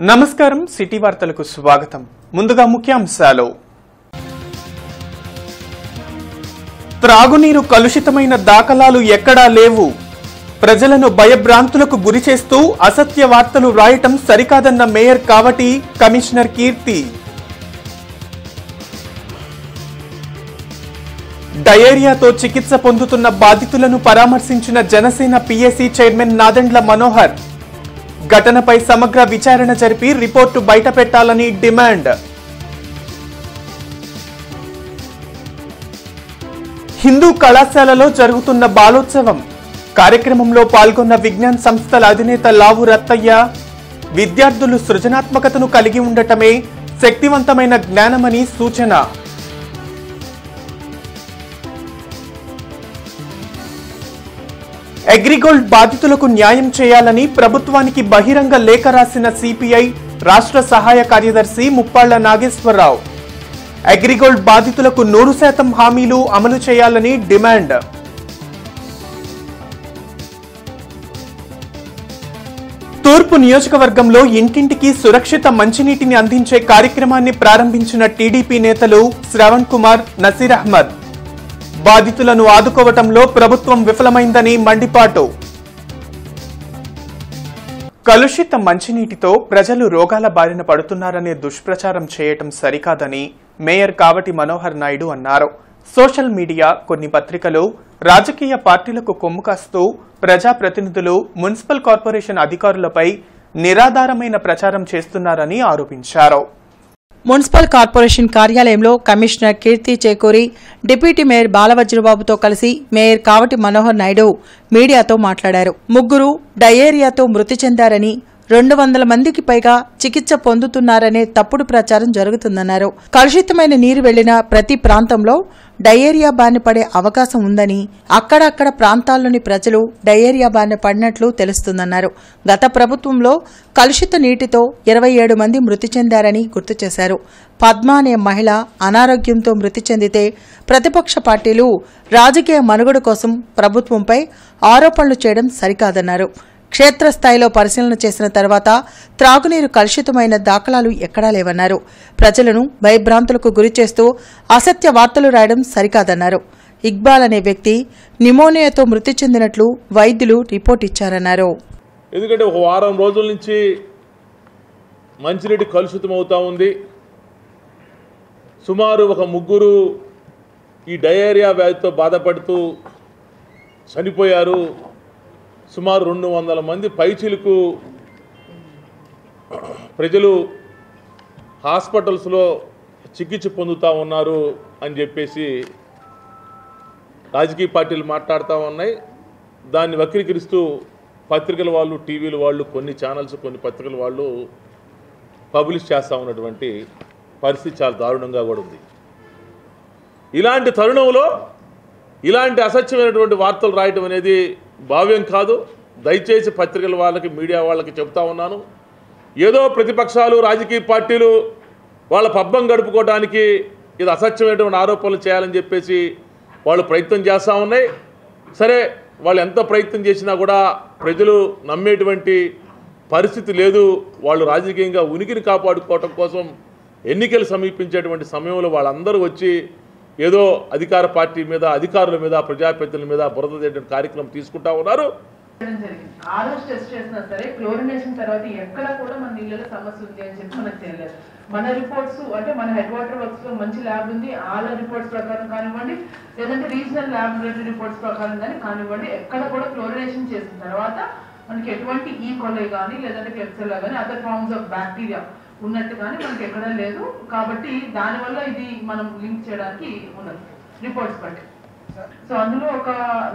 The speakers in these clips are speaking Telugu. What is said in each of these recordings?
నమస్కారం సిటీ వార్తలకు స్వాగతం. ముందుగా ముఖ్యాంశాలు. త్రాగునీరు కలుషితమైన దాఖలాలు ఎక్కడా లేవు. ప్రజలను భయభ్రాంతులకు గురిచేస్తూ అసత్య వార్తలు రాయటం సరికాదన్న మేయర్ కావటి, కమిషనర్ కీర్తి. డయేరియాతో చికిత్స పొందుతున్న బాధితులను పరామర్శించిన జనసేన పీఎస్సీ చైర్మన్ నాదెండ్ల మనోహర్. ఘటనపై సమగ్ర విచారణ జరిపి రిపోర్టు బయటపెట్టాలని డిమాండ్. హిందూ కళాశాలలో జరుగుతున్న బాలోత్సవం. కార్యక్రమంలో పాల్గొన్న విజ్ఞాన్ సంస్థల అధినేత లావు రత్తయ్య, విద్యార్థులు సృజనాత్మకతను కలిగి ఉండటమే శక్తివంతమైన జ్ఞానమని సూచన. అగ్రిగోల్డ్ బాధితులకు న్యాయం చేయాలని ప్రభుత్వానికి బహిరంగ లేఖ రాసిన సిపిఐ రాష్ట్ర సహాయ కార్యదర్శి ముప్పాళ్ల నాగేశ్వరరావు. అగ్రిగోల్డ్ బాధితులకు 100% హామీలు అమలు చేయాలని డిమాండ్. తూర్పు నియోజకవర్గంలో ఇంటింటికి సురక్షిత మంచినీటిని అందించే కార్యక్రమాన్ని ప్రారంభించిన టీడీపీ నేతలు శ్రవణ్ కుమార్, నసీర్ అహ్మద్. బాధితులను ఆదుకోవటంలో ప్రభుత్వం విఫలమైందని మండిపాటు. కలుషిత మంచినీటితో ప్రజలు రోగాల బారిన పడుతున్నారనే దుష్ప్రచారం చేయటం సరికాదని మేయర్ కావటి మనోహర్ నాయుడు అన్నారు. సోషల్ మీడియా, కొన్ని పత్రికలు రాజకీయ పార్టీలకు కొమ్ము కాస్తూ ప్రజాప్రతినిధులు, మున్సిపల్ కార్పొరేషన్ అధికారులపై నిరాధారమైన ప్రచారం చేస్తున్నారని ఆరోపించారు. మున్సిపల్ కార్పొరేషన్ కార్యాలయంలో కమిషనర్ కీర్తి చేకూరి డిప్యూటీ మేయర్ బాలవజ్రబాబుతో కలిసి మేయర్ కావటి మనోహర్ నాయుడు మీడియాతో మాట్లాడారు. ముగ్గురు డయేరియాతో మృతి చెందారని, 200 మందికి పైగా చికిత్స పొందుతున్నారనే తప్పుడు ప్రచారం జరుగుతుందన్నారు. కలుషితమైన నీరు వెళ్లిన ప్రతి ప్రాంతంలో డయేరియా బారిన పడే అవకాశం ఉందని, అక్కడక్కడ ప్రాంతాల్లోని ప్రజలు డయేరియా బారిన పడినట్లు తెలుస్తుందన్నారు. గత ప్రభుత్వంలో కలుషిత నీటితో 27 మంది మృతి చెందారని గుర్తు చేశారు. పద్మ అనే మహిళ అనారోగ్యంతో మృతి చెందితే ప్రతిపక్ష పార్టీలు రాజకీయ మనుగడ కోసం ప్రభుత్వంపై ఆరోపణలు చేయడం సరికాదన్నారు. క్షేత్రస్థాయిలో పరిశీలన చేసిన తర్వాత త్రాగునీరు కలుషితమైన దాఖలాలు ఎక్కడా లేవన్నారు. ప్రజలను భయభ్రాంతులకు గురిచేస్తూ అసత్య వార్తలు రాయడం సరికాదన్నారు. ఇక్బాల్ అనే వ్యక్తి నిమోనియాతో మృతి చెందినట్లు వైద్యులు రిపోర్ట్ ఇచ్చారన్నారు. ఎందుకంటే ఒక వారం రోజుల నుంచి మంచినీటి కలుషితం అవుతా ఉంది. సుమారు ఒక ముగ్గురు ఈ డయేరియా వ్యాధితో బాధపడుతూ చనిపోయారు. సుమారు 200 మంది పైచిలకు ప్రజలు హాస్పిటల్స్లో చికిత్స పొందుతూ ఉన్నారు అని చెప్పేసి రాజకీయ పార్టీలు మాట్లాడుతూ ఉన్నాయి. దాన్ని వక్రీకరిస్తూ పత్రికల వాళ్ళు, టీవీల వాళ్ళు, కొన్ని ఛానల్స్, కొన్ని పత్రికల వాళ్ళు పబ్లిష్ చేస్తూ ఉన్నటువంటి పరిస్థితి చాలా దారుణంగా కూడా ఉంది. ఇలాంటి తరుణంలో ఇలాంటి అసత్యమైనటువంటి వార్తలు రాయటం అనేది భావ్యం కాదు. దయచేసి పత్రికల వాళ్ళకి, మీడియా వాళ్ళకి చెప్తా ఉన్నాను. ఏదో ప్రతిపక్షాలు, రాజకీయ పార్టీలు వాళ్ళ పబ్బం గడుపుకోవడానికి ఇది అసత్యమైనటువంటి ఆరోపణలు చేయాలని చెప్పేసి వాళ్ళు ప్రయత్నం చేస్తూ ఉన్నాయి. సరే, వాళ్ళు ఎంత ప్రయత్నం చేసినా కూడా ప్రజలు నమ్మేటువంటి పరిస్థితి లేదు. వాళ్ళు రాజకీయంగా ఉనికిని కాపాడుకోవటం కోసం ఎన్నికలు సమీపించేటువంటి సమయంలో వాళ్ళందరూ వచ్చి ఏదో అధికార పార్టీ మీద, అధికారుల మీద, ప్రజాప్రతినిధుల మీద బురద తీయడానికి కార్యక్రమం తీసుకుంటా ఉన్నారు. ఆర్ఎస్ టెస్ట్ చేసినా సరే క్లోరినేషన్ తర్వాత ఎక్కడ కూడా మన నీళ్ళలో సమస్య ఉంది అని చెప్పి మనకు తెలియదు. మన రిపోర్ట్స్ అంటే మన హెడ్ వాటర్ వర్క్స్ లో మంచి ల్యాబ్ ఉంది, ఆ రిపోర్ట్స్ ప్రకారం కానివ్వండి, లేదంటే రీజనల్ ల్యాబొరేటరీ రిపోర్ట్స్ ప్రకారం కానీ కానివ్వండి, ఎక్కడ కూడా క్లోరినేషన్ చేసిన తర్వాత మనకి ఎటువంటి ఈ కొలై కానీ లేదంటే క్లెప్సెల్లా కానీ అదర్ ఫార్మ్స్ ఆఫ్ బ్యాక్టీరియా ఉన్నట్టు కానీ మనకి ఎక్కడా లేదు. కాబట్టి దానివల్ల ఇది మనం లింక్ చేయడానికి ఉన్నది రిపోర్ట్స్ బట్టి. సో అందులో ఒక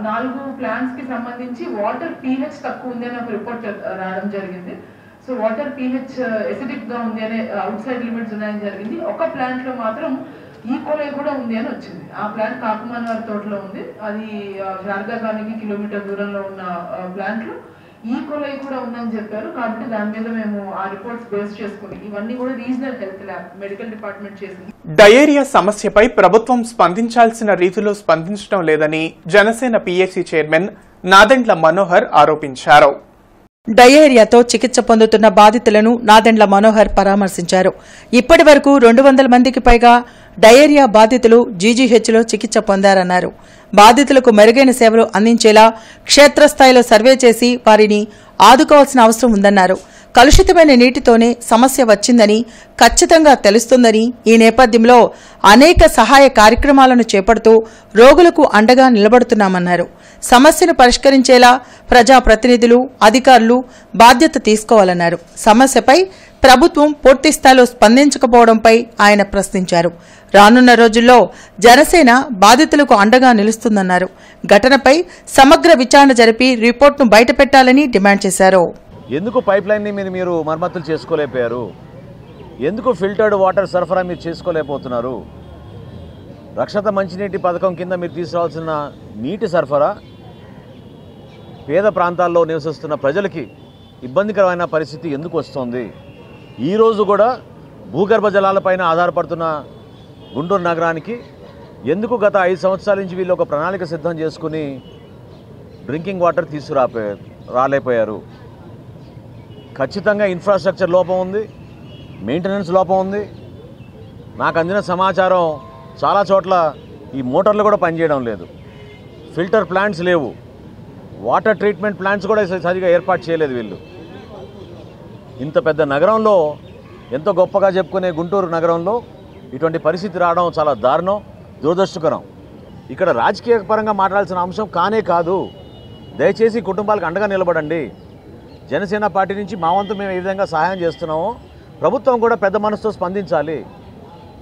4 ప్లాంట్స్ కి సంబంధించి వాటర్ pH తక్కువ ఉంది అని ఒక రిపోర్ట్ రావడం జరిగింది. సో వాటర్ pH ఎసిడిక్ గా ఉంది అనే అవుట్ సైడ్ లిమిట్స్ ఉన్నాయని జరిగింది. ఒక ప్లాంట్ లో మాత్రం ఈకోలై కూడా ఉంది అని వచ్చింది. ఆ ప్లాంట్ కాకుమాన్ వారి తోటలో ఉంది. అది శారదాగానికి కిలోమీటర్ దూరంలో ఉన్న ప్లాంట్ లో ఈకోలై కూడా ఉందని చెప్పారు. కాబట్టి దాని మీద మేము ఆ రిపోర్ట్స్ బేస్ చేసుకుని ఇవన్నీ కూడా regional health lab, medical department చేసింది. డయేరియా సమస్యపై ప్రభుత్వం స్పందించాల్సిన రీతిలో స్పందించడం లేదని జనసేన పీఎస్సీ చైర్మన్ నాదెండ్ల మనోహర్ ఆరోపించారు. డయేరియాతో చికిత్స పొందుతున్న బాధితులను నాదెండ్ల మనోహర్ పరామర్శించారు. ఇప్పటి వరకు 200 మందికి పైగా డయేరియా బాధితులు జీజీహెచ్లో చికిత్స పొందారన్నారు. బాధితులకు మెరుగైన సేవలు అందించేలా క్షేత్రస్థాయిలో సర్వే చేసి వారిని ఆదుకోవాల్సిన అవసరం ఉందన్నారు. కలుషితమైన నీటితోనే సమస్య వచ్చిందని ఖచ్చితంగా తెలుస్తుందని, ఈ నేపథ్యంలో అనేక సహాయ కార్యక్రమాలను చేపడుతూ రోగులకు అండగా నిలబడుతున్నామన్నారు. సమస్యను పరిష్కరించేలా ప్రజాప్రతినిధులు, అధికారులు బాధ్యత తీసుకోవాలన్నారు. సమస్యపై ప్రభుత్వం పూర్తిస్థాయిలో స్పందించకపోవడంపై ఆయన ప్రశ్నించారు. రానున్న రోజుల్లో జనసేన బాధితులకు అండగా నిలుస్తుందన్నారు. ఘటనపై సమగ్ర విచారణ జరిపి రిపోర్టును బయటపెట్టాలని డిమాండ్ చేశారు. ఎందుకు పైప్ లైన్ని మీరు మరమ్మతులు చేసుకోలేకపోయారు? ఎందుకు ఫిల్టర్డ్ వాటర్ సరఫరా మీరు చేసుకోలేకపోతున్నారు? రక్షిత మంచినీటి పథకం కింద మీరు తీసుకురావాల్సిన నీటి సరఫరా పేద ప్రాంతాల్లో నివసిస్తున్న ప్రజలకి ఇబ్బందికరమైన పరిస్థితి ఎందుకు వస్తుంది? ఈరోజు కూడా భూగర్భ జలాలపైన ఆధారపడుతున్న గుంటూరు నగరానికి ఎందుకు గత 5 సంవత్సరాల నుంచి వీళ్ళు ఒక ప్రణాళిక సిద్ధం చేసుకుని డ్రింకింగ్ వాటర్ రాలేకపోయారు? ఖచ్చితంగా ఇన్ఫ్రాస్ట్రక్చర్ లోపం ఉంది, మెయింటెనెన్స్ లోపం ఉంది. నాకు అందిన సమాచారం చాలా చోట్ల ఈ మోటార్లు కూడా పనిచేయడం లేదు, ఫిల్టర్ ప్లాంట్స్ లేవు, వాటర్ ట్రీట్మెంట్ ప్లాంట్స్ కూడా సరిగా ఏర్పాటు చేయలేదు వీళ్ళు. ఇంత పెద్ద నగరంలో, ఎంతో గొప్పగా చెప్పుకునే గుంటూరు నగరంలో ఇటువంటి పరిస్థితి రావడం చాలా దారుణం, దురదృష్టకరం. ఇక్కడ రాజకీయ పరంగా మాట్లాడాల్సిన అంశం కానే కాదు. దయచేసి కుటుంబాలకు అండగా నిలబడండి. జనసేన పార్టీ నుంచి మా వంతు మేము ఏ విధంగా సహాయం చేస్తున్నామో ప్రభుత్వం కూడా పెద్ద మనసుతో స్పందించాలి.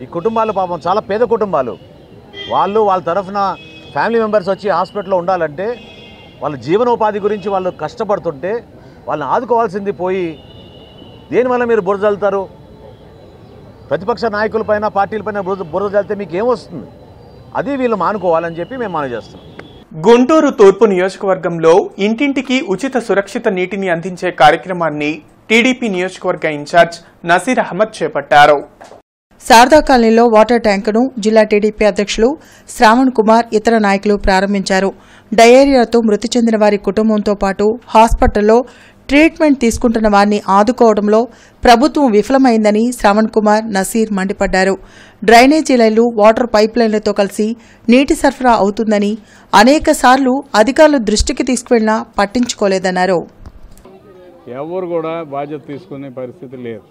ఈ కుటుంబాలు పాపం చాలా పేద కుటుంబాలు, వాళ్ళ తరఫున ఫ్యామిలీ మెంబర్స్ వచ్చి హాస్పిటల్లో ఉండాలంటే వాళ్ళ జీవనోపాధి గురించి వాళ్ళు కష్టపడుతుంటే వాళ్ళని ఆదుకోవాల్సింది పోయి దేనివల్ల మీరు బురద జల్లుతారు? ప్రతిపక్ష నాయకులపైన, పార్టీలపైన బురద జల్లితే మీకు ఏమొస్తుంది? అది వీళ్ళు మానుకోవాలని చెప్పి మేము మనవి చేస్తున్నాం. గుంటూరు తూర్పు నియోజకవర్గంలో ఇంటింటికి ఉచిత సురక్షిత నీటిని అందించే కార్యక్రమాన్ని టీడీపీ నియోజకవర్గ ఇన్ఛార్జ్ నసీర్ అహ్మద్ చేపట్టారు. శారదా కాలనీలో వాటర్ ట్యాంకును జిల్లా టీడీపీ అధ్యక్షులు శ్రావణ్ కుమార్, ఇతర నాయకులు ప్రారంభించారు. డయేరియాతో మృతి చెందిన వారి కుటుంబంతో పాటు హాస్పిటల్లో ట్రీట్మెంట్ తీసుకుంటున్న వారిని ఆదుకోవడంలో ప్రభుత్వం విఫలమైందని శ్రావణ్ కుమార్, నసీర్ మండిపడ్డారు. డ్రైనేజీ లైన్లు, వాటర్ పైప్ లైన్లతో కలిసి నీటి సరఫరా అవుతుందని అనేక సార్లు అధికారులు దృష్టికి తీసుకువెళ్లినా పట్టించుకోలేదన్నారు. ఎవరు కూడా బాధ్యత తీసుకునే పరిస్థితి లేదు.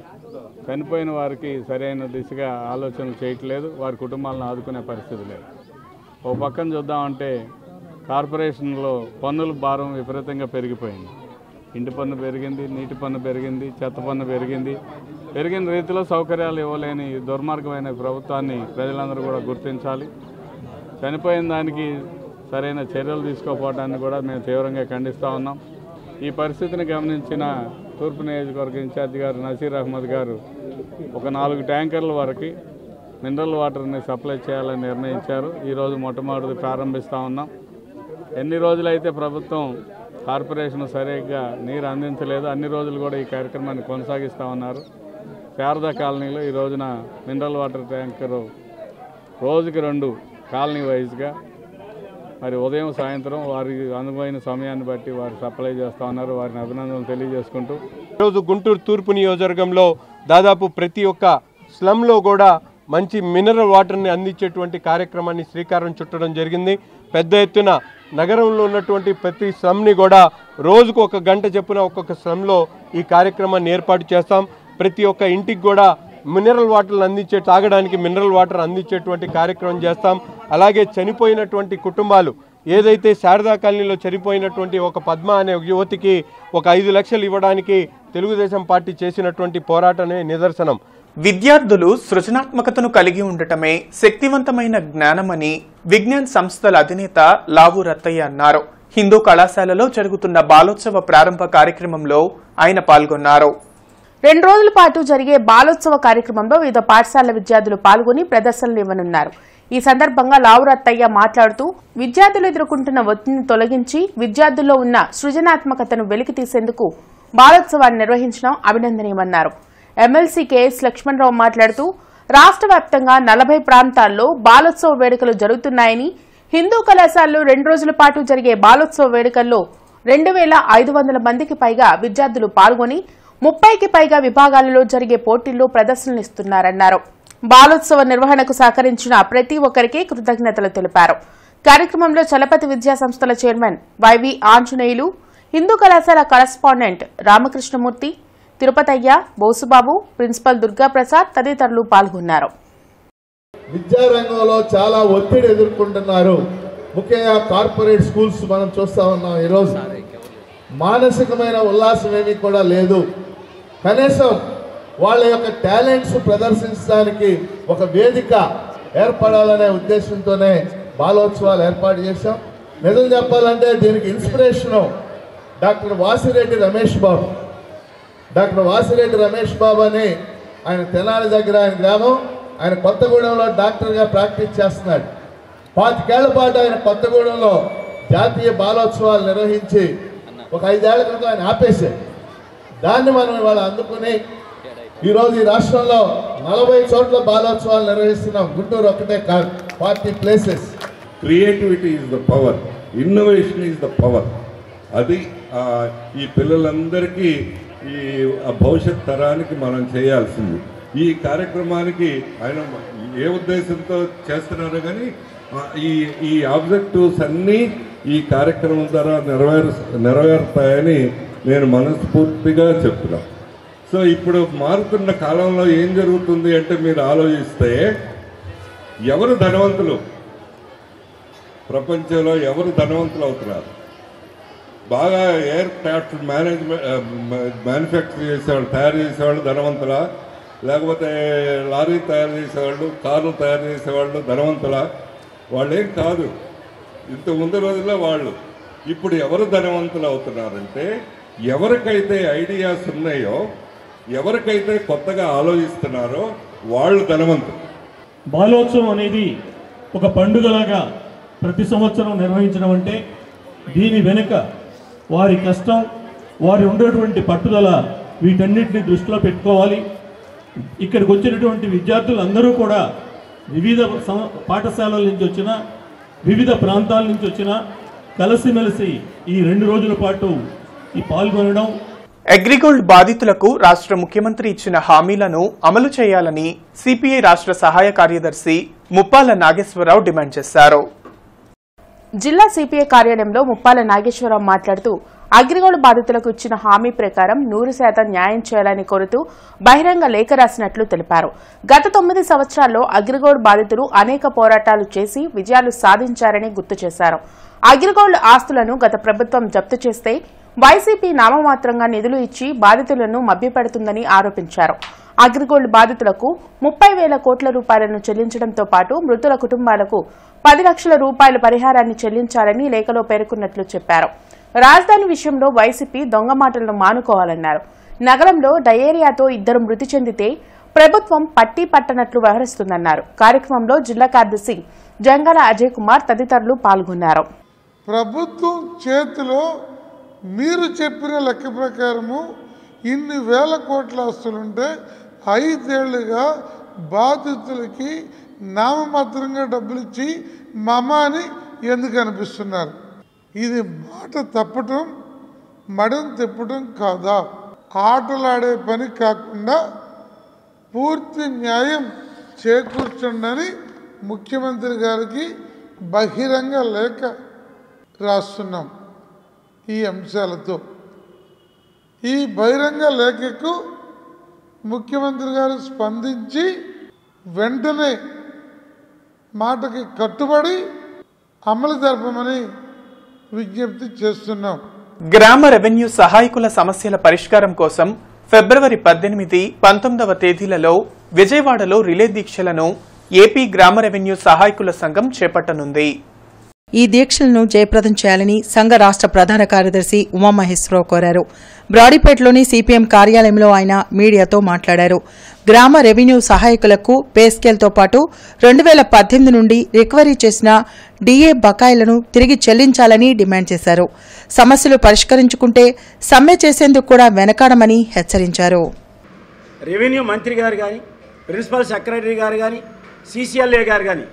చనిపోయిన వారికి సరైన దిశగా ఆలోచనలు చేయట్లేదు, వారి కుటుంబాలను ఆదుకునే పరిస్థితి లేదు. ఓ పక్కన చూద్దామంటే కార్పొరేషన్లో పన్నుల భారం విపరీతంగా పెరిగిపోయింది. ఇంటి పన్ను పెరిగింది, నీటి పన్ను పెరిగింది, చెత్త పన్ను పెరిగింది. పెరిగిన రీతిలో సౌకర్యాలు ఇవ్వలేని దుర్మార్గమైన ప్రభుత్వాన్ని ప్రజలందరూ కూడా గుర్తించాలి. చనిపోయిన దానికి సరైన చర్యలు తీసుకోకపోవడాన్ని కూడా మేము తీవ్రంగా ఖండిస్తూ ఉన్నాం. ఈ పరిస్థితిని గమనించిన తూర్పు నియోజకవర్గ ఇన్ఛార్జి గారు నసీర్ అహ్మద్ గారు ఒక 4 ట్యాంకర్ల వరకు మినరల్ వాటర్ని సప్లై చేయాలని నిర్ణయించారు. ఈరోజు మొట్టమొదటి ప్రారంభిస్తూ ఉన్నాం. ఎన్ని రోజులైతే ప్రభుత్వం కార్పొరేషన్ సరిగ్గా నీరు అందించలేదు, అన్ని రోజులు కూడా ఈ కార్యక్రమాన్ని కొనసాగిస్తూ ఉన్నారు. శారదా కాలనీలో ఈ రోజున మినరల్ వాటర్ ట్యాంకరు రోజుకి 2 కాలనీ వైజ్గా మరి ఉదయం, సాయంత్రం వారి అనువైన సమయాన్ని బట్టి వారు సప్లై చేస్తూ ఉన్నారు. వారిని అభినందనలు తెలియజేసుకుంటూ ఈరోజు గుంటూరు తూర్పు నియోజకవర్గంలో దాదాపు ప్రతి ఒక్క స్లమ్లో కూడా మంచి మినరల్ వాటర్ని అందించేటువంటి కార్యక్రమాన్ని శ్రీకారం చుట్టడం జరిగింది. పెద్ద ఎత్తున నగరంలో ఉన్నటువంటి ప్రతి స్లమ్ని కూడా రోజుకు 1 గంట చొప్పున ఒక్కొక్క స్లమ్లో ఈ కార్యక్రమాన్ని ఏర్పాటు చేస్తాం. ప్రతి ఒక్క ఇంటికి కూడా మినరల్ వాటర్లు తాగడానికి మినరల్ వాటర్ అందించేటువంటి కార్యక్రమం చేస్తాం. అలాగే చనిపోయినటువంటి కుటుంబాలు ఏదైతే శారదా కాలనీలో చనిపోయినటువంటి ఒక పద్మ అనే యువతికి ఒక 5 లక్షలు ఇవ్వడానికి తెలుగుదేశం పార్టీ చేసినటువంటి పోరాటమే నిదర్శనం. విద్యార్థులు సృజనాత్మకతను కలిగి ఉండటమే శక్తివంతమైన జ్ఞానమని విజ్ఞాన్ సంస్థల అధినేత లావు రత్తయ్య అన్నారు. హిందూ కళాశాలలో జరుగుతున్న బాలోత్సవ ప్రారంభ కార్యక్రమంలో ఆయన పాల్గొన్నారు. 2 రోజుల పాటు జరిగే బాలోత్సవ కార్యక్రమంలో వివిధ పాఠశాలల విద్యార్థులు పాల్గొని ప్రదర్శనలు ఇవ్వనున్నారు. ఈ సందర్భంగా లావు రత్తయ్య మాట్లాడుతూ విద్యార్థులు ఎదుర్కొంటున్న ఒత్తిడిని తొలగించి విద్యార్థుల్లో ఉన్న సృజనాత్మకతను వెలికితీసేందుకు బాలోత్సవాన్ని నిర్వహించడం అభినందనీయమన్నారు. ఎమ్మెల్సీ కెఎస్ లక్ష్మణరావు మాట్లాడుతూ రాష్ట్ర వ్యాప్తంగా 40 ప్రాంతాల్లో బాలోత్సవ వేడుకలు జరుగుతున్నాయని, హిందూ కళాశాలలో 2 రోజుల పాటు జరిగే బాలోత్సవ వేడుకల్లో 2,500 మందికి పైగా విద్యార్థులు పాల్గొని 30కి పైగా విభాగాలలో జరిగే పోటీల్లో ప్రదర్శనలు ఇస్తున్నారన్నారు. బాలోత్సవ నిర్వహణకు సహకరించిన ప్రతి ఒక్కరికి కృతజ్ఞతలు తెలిపారు. కార్యక్రమంలో చలపతి విద్యా సంస్థల చైర్మన్ వైవి ఆంజనేయులు, హిందూ కళాశాల కరస్పాండెంట్ రామకృష్ణమూర్తి, తిరుపతయ్య, బోసుబాబు, ప్రిన్సిపల్ దుర్గాప్రసాద్ తదితరులు పాల్గొన్నారు. విద్యారంగంలో చాలా ఒత్తిడి ఎదుర్కొంటున్నారు. ముఖ్యంగా కార్పొరేట్ స్కూల్స్ మనం చూస్తా ఉన్నాం. ఈరోజు మానసికమైన ఉల్లాసం ఏమీ కూడా లేదు. కనీసం వాళ్ళ యొక్క టాలెంట్స్ ప్రదర్శించడానికి ఒక వేదిక ఏర్పడాలనే ఉద్దేశంతోనే బాలోత్సవాలు ఏర్పాటు చేశాం. నిజం చెప్పాలంటే దీనికి inspiration doctor Vasireddy Ramesh Babu. Doctor Vasireddy Ramesh Babu అని ఆయన తెనాలి దగ్గర ఆయన గ్రామం. ఆయన కొత్తగూడెంలో డాక్టర్గా ప్రాక్టీస్ చేస్తున్నాడు. 25 ఏళ్ల పాటు ఆయన కొత్తగూడెంలో జాతీయ బాలోత్సవాలు నిర్వహించి ఒక 5 ఏళ్ల క్రితం ఆయన ఆపేశారు. దాన్ని మనం ఇవాళ అందుకుని ఈరోజు ఈ రాష్ట్రంలో 40 చోట్ల బాలోత్సవాలు నిర్వహిస్తున్నాం. గుంటూరు ఒక్కటే కాదు, 40 places. Creativity is the power, innovation is the power. అది ఈ పిల్లలందరికీ ఈ భవిష్యత్ తరానికి మనం చేయాల్సింది. ఈ కార్యక్రమానికి ఆయన ఏ ఉద్దేశంతో చేస్తున్నారో కానీ ఈ ఆబ్జెక్టివ్స్ అన్నీ ఈ కార్యక్రమం ద్వారా నెరవేరుతాయని నేను మనస్ఫూర్తిగా చెప్తున్నాను. సో ఇప్పుడు మారుతున్న కాలంలో ఏం జరుగుతుంది అంటే మీరు ఆలోచిస్తే ఎవరు ధనవంతులు, ప్రపంచంలో ఎవరు ధనవంతులు అవుతున్నారు? బాగా ఎయిర్ క్రాఫ్ట్ మ్యానుఫ్యాక్చర్ చేసేవాళ్ళు, తయారు చేసేవాళ్ళు ధనవంతులా? లేకపోతే లారీ తయారు చేసేవాళ్ళు, కార్లు తయారు చేసేవాళ్ళు ధనవంతులా? వాళ్ళేం కాదు. ఇంత ముందు రోజుల్లో వాళ్ళు. ఇప్పుడు ఎవరు ధనవంతులు అవుతున్నారంటే ఎవరికైతే ఐడియాస్ ఉన్నాయో, ఎవరికైతే కొత్తగా ఆలోచిస్తున్నారో వాళ్ళు ధనవంతులు. బాలోత్సవం అనేది ఒక పండుగలాగా ప్రతి సంవత్సరం నిర్వహించడం అంటే దీని వెనుక వారి కష్టం, వారి ఉండేటువంటి పట్టుదల, వీటన్నిటిని దృష్టిలో పెట్టుకోవాలి. ఇక్కడికి వచ్చినటువంటి విద్యార్థులందరూ కూడా వివిధ పాఠశాలల నుంచి వచ్చిన, వివిధ ప్రాంతాల నుంచి వచ్చిన, కలిసిమెలిసి ఈ 2 రోజుల పాటు ఈ పాల్గొనడం. అగ్రిగోల్డ్ బాధితులకు రాష్ట్ర ముఖ్యమంత్రి ఇచ్చిన హామీలను అమలు చేయాలని సిపిఐ రాష్ట్ర సహాయ కార్యదర్శి ముప్పాల నాగేశ్వరరావు డిమాండ్ చేశారు. జిల్లా సిపిఐ కార్యాలయంలో ముప్పాల నాగేశ్వరరావు మాట్లాడుతూ అగ్రిగోల్డ్ బాధితులకు ఇచ్చిన హామీ ప్రకారం 100% న్యాయం చేయాలని కోరుతూ బహిరంగ లేఖ రాసినట్లు తెలిపారు. గత 9 సంవత్సరాల్లో అగ్రిగోల్డ్ బాధితులు అనేక పోరాటాలు చేసి విజయాలు సాధించారని గుర్తు చేశారు. అగ్రిగోల్డ్ ఆస్తులను గత ప్రభుత్వం జప్తు చేస్తే వైసీపీ నామమాత్రంగా నిధులు ఇచ్చి బాధితులను మభ్యపెడుతుందని ఆరోపించారు. అగ్రిగోల్డ్ బాధితులకు 30,000 కోట్ల రూపాయలను చెల్లించడంతో పాటు మృతుల కుటుంబాలకు 10 లక్షల రూపాయల పరిహారాన్ని చెల్లించాలని లేఖలో పేర్కొన్నట్లు చెప్పారు. రాజధాని విషయంలో వైసీపీ దొంగ మాటలను మానుకోవాలన్నారు. నగరంలో డయేరియాతో 2 మృతి చెందితే ప్రభుత్వం పట్టీ పట్టనట్లు వ్యవహరిస్తుందన్నారు. కార్యక్రమంలో జిల్లా కార్యదర్శి జంగాల అజయ్ కుమార్ తదితరులు పాల్గొన్నారు. ప్రభుత్వం చేతిలో మీరు చెప్పిన లెక్క ప్రకారము ఇన్ని వేల కోట్ల ఆస్తులుంటే 5 ఏళ్లుగా బాధితులకి నామమాత్రంగా డబ్బులు ఇచ్చి మమాని ఎందుకు అనిపిస్తున్నారు? ఇది మాట తప్పటం, మడం తిప్పటం కాదా? ఆటలాడే పని కాకుండా పూర్తి న్యాయం చేకూర్చండి ముఖ్యమంత్రి గారికి బహిరంగ లేఖ రాస్తున్నాం. ఈ అంశాలతో ఈ బహిరంగ లేఖకు ముఖ్యమంత్రి గారు స్పందించి వెంటనే మాటకి కట్టుబడి అమలు జరపమని విజ్ఞప్తి చేస్తున్నాం. గ్రామ రెవెన్యూ సహాయకుల సమస్యల పరిష్కారం కోసం ఫిబ్రవరి 18, 19వ తేదీలలో విజయవాడలో రిలే దీక్షలను ఏపీ గ్రామ రెవెన్యూ సహాయకుల సంఘం చేపట్టనుంది. ఈ దీక్షలను జయప్రదం చేయాలని సంఘ రాష్ట్ర ప్రధాన కార్యదర్శి ఉమామహేశ్వరరావు కోరారు. బ్రాడీపేటలోని సిపిఎం కార్యాలయంలో ఆయన మీడియాతో మాట్లాడారు. గ్రామ రెవెన్యూ సహాయకులకు పే స్కేల్తో పాటు 2018 నుండి రికవరీ చేసిన డీఏ బకాయిలను తిరిగి చెల్లించాలని డిమాండ్ చేశారు. సమస్యలు పరిష్కరించుకుంటే సమ్మె చేసేందుకు కూడా వెనకాడమని హెచ్చరించారు. రెవెన్యూ మంత్రి గారు కానీ, ప్రిన్సిపల్ సెక్రటరీ గారు కానీ, సీసీఎల్ఏ గారు కానీ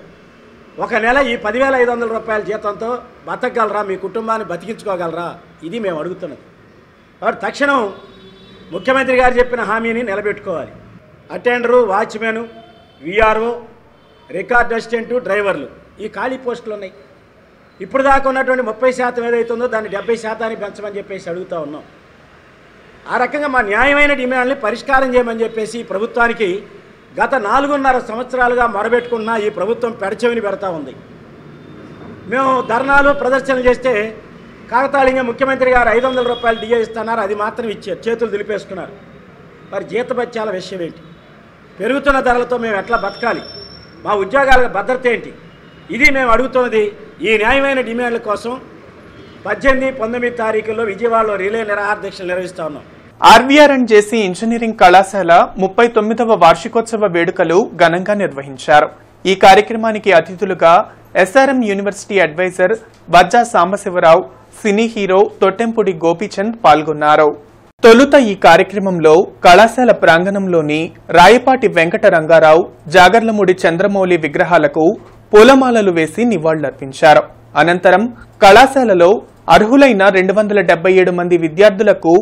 ఒక నెల ఈ 10,500 రూపాయల జీతంతో బతకగలరా? మీ కుటుంబాన్ని బతికించుకోగలరా? ఇది మేము అడుగుతున్నది. కాబట్టి తక్షణం ముఖ్యమంత్రి గారు చెప్పిన హామీని నిలబెట్టుకోవాలి. అటెండరు, వాచ్మెను, విఆర్ఓ, రికార్డ్ అసిస్టెంటు, డ్రైవర్లు ఈ ఖాళీ పోస్టులు ఉన్నాయి. ఇప్పుడు దాకా ఉన్నటువంటి 30% ఏదైతుందో దాన్ని 70% పెంచమని చెప్పేసి అడుగుతూ ఉన్నాం. ఆ రకంగా మా న్యాయమైన డిమాండ్ని పరిష్కారం చేయమని చెప్పేసి ప్రభుత్వానికి గత 4.5 సంవత్సరాలుగా మొరబెట్టుకున్న ఈ ప్రభుత్వం పెడచెవిని పెడతా ఉంది. మేము ధర్నాలు ప్రదర్శనలు చేస్తే కాకతాళీయంగా ముఖ్యమంత్రి గారు 500 రూపాయలు డిఏ ఇస్తున్నారు, అది మాత్రం ఇచ్చారు, చేతులు దులిపేసుకున్నారు. మరి జీతభత్యాల విషయం ఏంటి? పెరుగుతున్న ధరలతో మేము ఎట్లా బతకాలి? మా ఉద్యోగాల భద్రత ఏంటి? ఇది మేము అడుగుతున్నది. ఈ న్యాయమైన డిమాండ్ల కోసం 18, 19 తారీఖుల్లో విజయవాడలో రిలే నిరాహార దీక్షలు నిర్వహిస్తా ఉన్నాం. ఆర్వీఆర్ అండ్ జేసీ ఇంజనీరింగ్ కళాశాల 39వ వార్షికోత్సవ వేడుకలు ఘనంగా నిర్వహించారు. ఈ కార్యక్రమానికి అతిథులుగా SRM university advisor వజ్జా Sambasivarao, cine hero Thottempudi Gopichand పాల్గొన్నారు. తొలుత ఈ కార్యక్రమంలో కళాశాల ప్రాంగణంలోని రాయపాటి వెంకట రంగారావు, జాగర్లమూడి చంద్రమౌళి విగ్రహాలకు పూలమాలలు వేసి నివాళులర్పించారు. అనంతరం కళాశాలలో అర్హులైన 277 మంది విద్యార్థులకు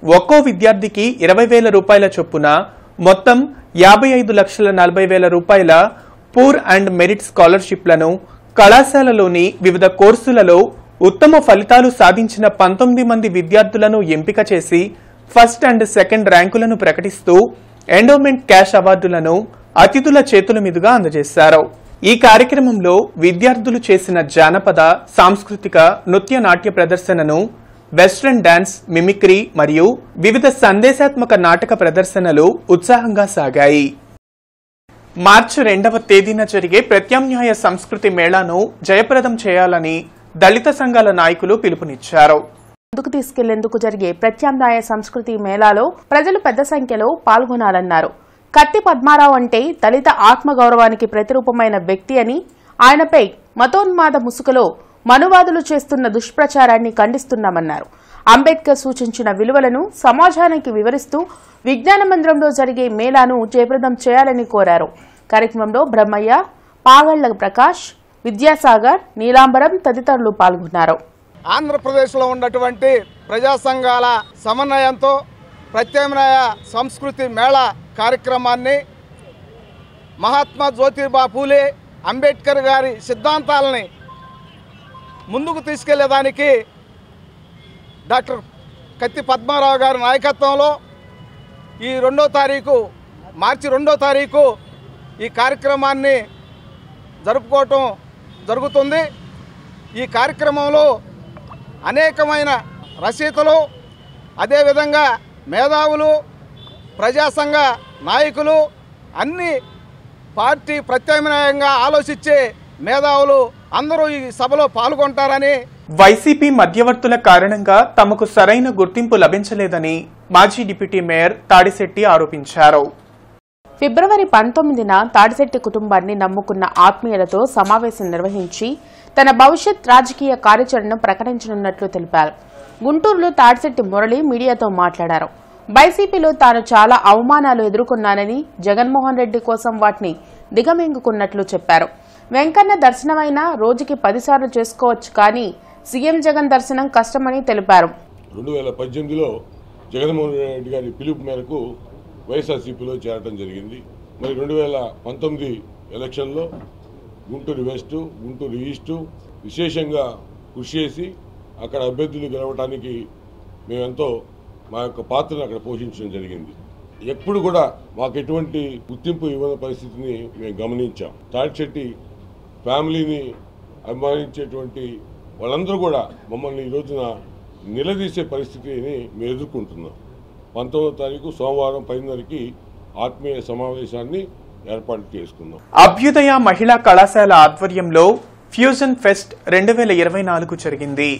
ఒక్కో విద్యార్థికి 20,000 రూపాయల చొప్పున మొత్తం 55,40,000 రూపాయల పూర్ అండ్ మెరిట్ స్కాలర్షిప్లను, కళాశాలలోని వివిధ కోర్సులలో ఉత్తమ ఫలితాలు సాధించిన 19 మంది విద్యార్థులను ఎంపిక చేసి ఫస్ట్ అండ్ సెకండ్ ర్యాంకులను ప్రకటిస్తూ ఎండోమెంట్ క్యాష్ అవార్డులను అతిథుల చేతుల మీదుగా అందజేశారు. ఈ కార్యక్రమంలో విద్యార్థులు చేసిన జానపద, సాంస్కృతిక, నృత్య నాట్య ప్రదర్శనను, వెస్ట్రన్ డాన్స్, మిమిక్రీ మరియు వివిధ సందేశాత్మక నాటక ప్రదర్శనలు ఉత్సాహంగా సాగాయి. మార్చి 2వ తేదీన జరిగే ప్రత్యామ్నాయ సంస్కృతి మేళాను జయప్రదం చేయాలని దళిత సంఘాల నాయకులు పిలుపునిచ్చారు. ముందుకు తీసుకెళ్లేందుకు జరిగే ప్రత్యామ్నాయ సంస్కృతి మేళాలో ప్రజలు పెద్ద సంఖ్యలో పాల్గొనాలన్నారు. కత్తి పద్మారావు అంటే దళిత ఆత్మగౌరవానికి ప్రతిరూపమైన వ్యక్తి అని, ఆయనపై మతోన్మాద ముసుగులో మనువాదులు చేస్తున్న దుష్ప్రచారాన్ని ఖండిస్తున్నామన్నారు. అంబేద్కర్ సూచించిన విలువలను సమాజానికి వివరిస్తూ విజ్ఞాన మందిరంలో జరిగే మేళాను జయప్రదం చేయాలని కోరారు. కార్యక్రమంలో బ్రహ్మయ్య, పాగళ్ల ప్రకాష్, విద్యాసాగర్, నీలాంబరం తదితరులు పాల్గొన్నారు. ఆంధ్రప్రదేశ్లో ఉన్నటువంటి ప్రజా సంఘాల సమన్వయంతో ప్రత్యామ్నాయ సంస్కృతి మేళా కార్యక్రమాన్ని మహాత్మా జ్యోతిబా పూలే అంబేద్కర్ గారి సిద్ధాంతాలని ముందుకు తీసుకెళ్లేదానికి డాక్టర్ కత్తి పద్మారావు గారి నాయకత్వంలో ఈ మార్చి 2వ తారీఖు ఈ కార్యక్రమాన్ని జరుపుకోవటం జరుగుతుంది. ఈ కార్యక్రమంలో అనేకమైన రచయితలు, అదేవిధంగా మేధావులు, ప్రజాసంఘ నాయకులు, అన్ని పార్టీ ప్రత్యామ్నాయంగా ఆలోచించే మేధావులు అందరూ ఈ సభలో పాల్గొంటారని, వైసీపీ మధ్యవర్తుల కారణంగా తమకు సరైన గుర్తింపు లభించలేదని మాజీ డిప్యూటీ మేయర్ తాడిశెట్టి ఆరోపించారు. ఫిబ్రవరి 19న తాడిశెట్టి కుటుంబాన్ని నమ్ముకున్న ఆత్మీయులతో సమావేశం నిర్వహించి తన భవిష్యత్ రాజకీయ కార్యాచరణను ప్రకటించనున్నట్లు తెలిపారు. గుంటూరులో తాడిశెట్టి మురళి మీడియాతో మాట్లాడారు. వైసీపీలో తాను చాలా అవమానాలు ఎదుర్కొన్నానని, జగన్మోహన్ రెడ్డి కోసం వాటిని దిగమింగుకున్నట్లు చెప్పారు. వెంకన్న దర్శనమైనా రోజుకి 10 సార్లు చేసుకోవచ్చు, కానీ సీఎం జగన్ దర్శనం కష్టమని తెలిపారు. 2018లో జగన్మోహన్ రెడ్డి గారి పిలుపు మేరకు వైఎస్ఆర్సీపీలో చేరడం జరిగింది. మరి 2019 ఎలక్షన్లో గుంటూరు వెస్ట్, గుంటూరు ఈస్టు విశేషంగా కృషి చేసి అక్కడ అభ్యర్థులు గెలవడానికి మేమెంతో మా యొక్క పాత్రను అక్కడ పోషించడం జరిగింది. ఎప్పుడు కూడా మాకు ఎటువంటి గుర్తింపు ఇవ్వని పరిస్థితిని మేము గమనించాం. తాడిశెట్టి ఫ్యామిలీని అభిమానించేటువంటి వాళ్ళందరూ కూడా మమ్మల్ని ఈ రోజున నిలదీసే పరిస్థితిని మేము ఎదుర్కొంటున్నాం. 19వ తారీఖు సోమవారం 10:30కి ఆత్మీయ సమావేశాన్ని ఏర్పాటు చేసుకున్నాం. అభ్యుదయ మహిళా కళాశాల ఆధ్వర్యంలో ఫ్యూజన్ ఫెస్ట్ 2024 జరిగింది.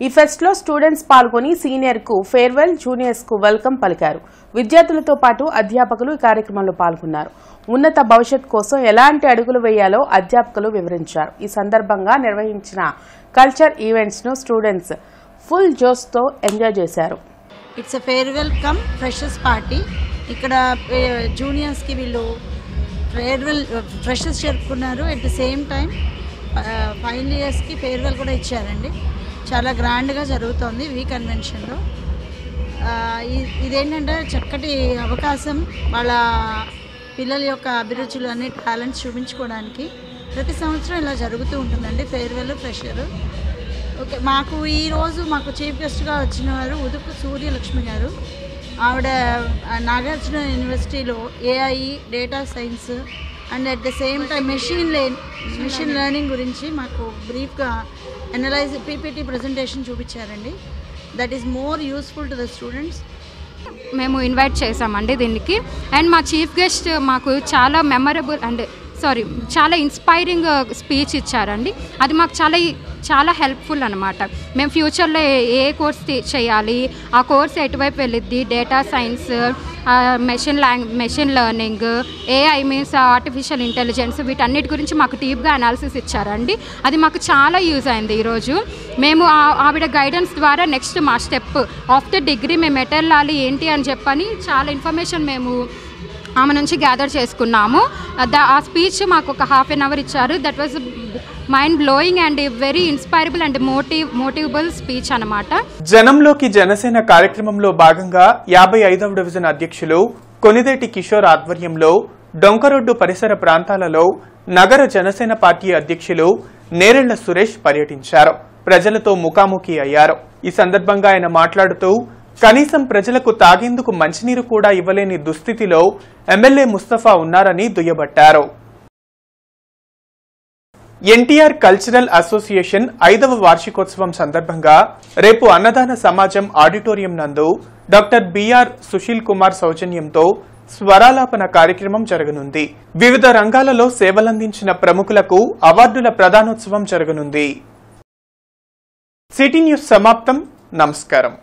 ఈ ఫెస్ట్ లో స్టూడెంట్స్ పాల్గొని సీనియర్ కు ఫేర్వెల్, జూనియర్స్ కు వెల్కమ్ పలికారు. విద్యార్థులతో పాటు అధ్యాపకులు ఈ కార్యక్రమంలో పాల్గొన్నారు. ఉన్నత భవిష్యత్ కోసం ఎలాంటి అడుగులు వేయాలో అధ్యాపకులు వివరించారు. ఈ సందర్భంగా నిర్వహించిన కల్చర్ ఈవెంట్స్ ను స్టూడెంట్స్ ఫుల్ జోష్ తో ఎంజాయ్ చేశారు. It's a farewell come freshers party. ఇక్కడ జూనియర్స్కి వీళ్ళు ఫేర్వెల్ ఫ్రెషర్స్ జరుపుకున్నారు. At the same time final ఇయర్స్కి ఫేర్వెల్ కూడా ఇచ్చారండి. చాలా గ్రాండ్గా జరుగుతోంది వి కన్వెన్షన్లో. ఇదేంటంటే చక్కటి అవకాశం వాళ్ళ పిల్లల యొక్క అభిరుచులు అన్ని టాలెంట్స్ చూపించుకోవడానికి. ప్రతి సంవత్సరం ఇలా జరుగుతూ ఉంటుందండి ఫేర్వెల్ ఫ్రెషర్. ఓకే, ఈరోజు మాకు చీఫ్ గెస్ట్గా వచ్చిన వారు ఉదుపు సూర్యలక్ష్మి గారు. ఆవిడ నాగార్జున యూనివర్సిటీలో AI data science and at the same time machine learning గురించి మాకు బ్రీఫ్గా అనలైజ్ పీపీటీ ప్రజెంటేషన్ చూపించారండి. That is more useful to the students. మేము ఇన్వైట్ చేసామండి దీనికి. అండ్ మా చీఫ్ గెస్ట్ మాకు చాలా మెమరబుల్ అండ్ చాలా ఇన్స్పైరింగ్ స్పీచ్ ఇచ్చారండి. అది మాకు చాలా హెల్ప్ఫుల్ అనమాట. మేము ఫ్యూచర్లో ఏ కోర్స్ చేయాలి, ఆ కోర్స్ ఎటువైపు వెళ్ళిద్ది, data science, machine learning, AI means artificial intelligence, వీటన్నిటి గురించి మాకు డీప్గా అనాలిసిస్ ఇచ్చారండి. అది మాకు చాలా యూజ్ అయింది. ఈరోజు మేము ఆవిడ గైడెన్స్ ద్వారా నెక్స్ట్ మా స్టెప్ ఆఫ్టర్ డిగ్రీ మేము ఎటు వెళ్ళాలి ఏంటి అని చెప్పని చాలా ఇన్ఫర్మేషన్ మేము ఆమె నుంచి గ్యాదర్ చేసుకున్నాము. ఆ స్పీచ్ మాకు ఒక హాఫ్ అన్ అవర్ ఇచ్చారు. That was mind blowing and very inspirable and motivable speech అన్నమాట. జనంలోకి జనసేన కార్యక్రమంలో భాగంగా 55వ డివిజన్ అధ్యక్షులు కొనిదేటి కిషోర్ ఆధ్వర్యంలో డొంకరోడ్డు పరిసర ప్రాంతాలలో నగర జనసేన పార్టీ అధ్యక్షులు నేరెళ్ల సురేష్ పర్యటించారు. ప్రజలతో ముఖాముఖి అయ్యారు. ఈ సందర్భంగా ఆయన మాట్లాడుతూ కనీసం ప్రజలకు తాగేందుకు మంచినీరు కూడా ఇవ్వలేని దుస్థితిలో ఎమ్మెల్యే ముస్తఫా ఉన్నారని దుయ్యబట్టారు. ఎన్టీఆర్ కల్చరల్ అసోసియేషన్ 5వ వార్షికోత్సవం సందర్భంగా రేపు అన్నదాన సమాజం ఆడిటోరియం నందు డాక్టర్ బిఆర్ సుశీల్ కుమార్ సౌజన్యంతో స్వరాలాపన కార్యక్రమం జరగనుంది. వివిధ రంగాలలో సేవలందించిన ప్రముఖులకు అవార్డుల ప్రదానోత్సవం జరగనుంది. సిటీ న్యూస్ సమాప్తం. నమస్కారం.